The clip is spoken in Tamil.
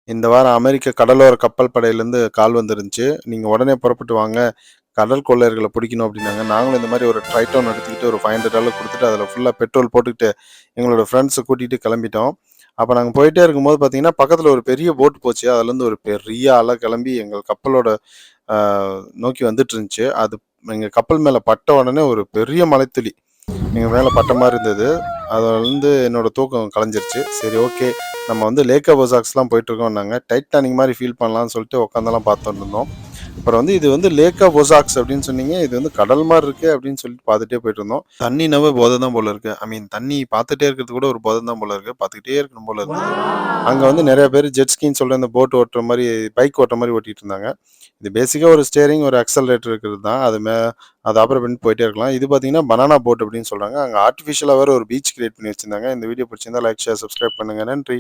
இந்த வாரம் அமெரிக்க கடலோர கப்பல் படையிலேருந்து கால் வந்துருந்துச்சு. நீங்க உடனே புறப்பட்டு வாங்க. கடல் கொள்ளையர்கள பிடிக்கணும் அப்டின்னாங்க. நாங்களும் இந்த மாரி ஒரு ட்ரைட்டோன் எடுத்துக்கிட்டு ஒரு $500 குடுத்துட்டு அதில ஃபுல்லா பெட்ரோல் போட்டுக்கிட்டு எங்களோட ஃப்ரெண்ட்ஸ கூட்டிட்டு கிளம்பிட்டோம். அப்ப நாங்க போயிட்டே இருக்கும்போது பார்த்தீங்கன்னா, பக்கத்தில ஒரு பெரிய போட் போச்சு. அதுலேருந்து ஒரு பெரிய அலை கிளம்பி எங்க கப்பலோட அ நோக்கி வந்துட்டு இருந்துச்சு. அது எங்க கப்பல் மேல பட்ட உடனே ஒரு பெரிய மழைத்துளி எங்க மேல பட்ட மாரி இருந்தது. அதுலருந்து என்னோட தூக்கம் கலைஞ்சிருச்சு. சரி ஓகே. நம்ம வந்து லேக் ஆஃப் ஒசாக்ஸ்லாம் போயிட்டுருக்கோம்னாங்க. டைட்டானிக் மாரி ஃபீல் பண்ணலான்னு சொல்லிட்டு உட்காந்தெல்லாம் பார்த்துட்டு இருந்தோம். அப்புறம் வந்து இது வந்து லேக் ஆஃப் ஒசாக்ஸ் அப்படின்னு சொன்னீங்க. இது வந்து கடல் மாரி இருக்கே அப்படின்னு சொல்லிட்டு பார்த்துட்டே போயிட்டுருந்தோம். தண்ணினாவே போதை தான் போல இருக்கு. ஐ மீன் தண்ணி பார்த்துட்டே இருக்கிறது கூட ஒரு போதை தான் போல இருக்கு. பார்த்துக்கிட்டே இருக்கணும் போல இருக்கு. அங்க வந்து நெறைய பேரு ஜெட் ஸ்கீன்னு சொல்ற அந்த போட் ஓட்டுற மாரி, பைக் ஓட்டுற மாரி ஓட்டிட்டு இருந்தாங்க. இது பேசிக்கா ஒரு ஸ்டியரிங், ஒரு ஆக்ஸலரேட்டர் இருக்கிறது தான். அத ஆப்பரேட் பண்ணிட்டு போயிட்டே இருக்கலாம். இது பார்த்தீங்கன்னா, பனானா போட் அப்படின்னு சொல்றாங்க. அங்க ஆர்டிஃபிஷியலா வேற ஒரு பீச் கிரியேட் பண்ணி வச்சிருந்தாங்க. இந்த வீடியோ பிடிச்சிருந்தா லைக், ஷேர், சப்ஸ்கிரைப் பண்ணுங்க. நன்றி.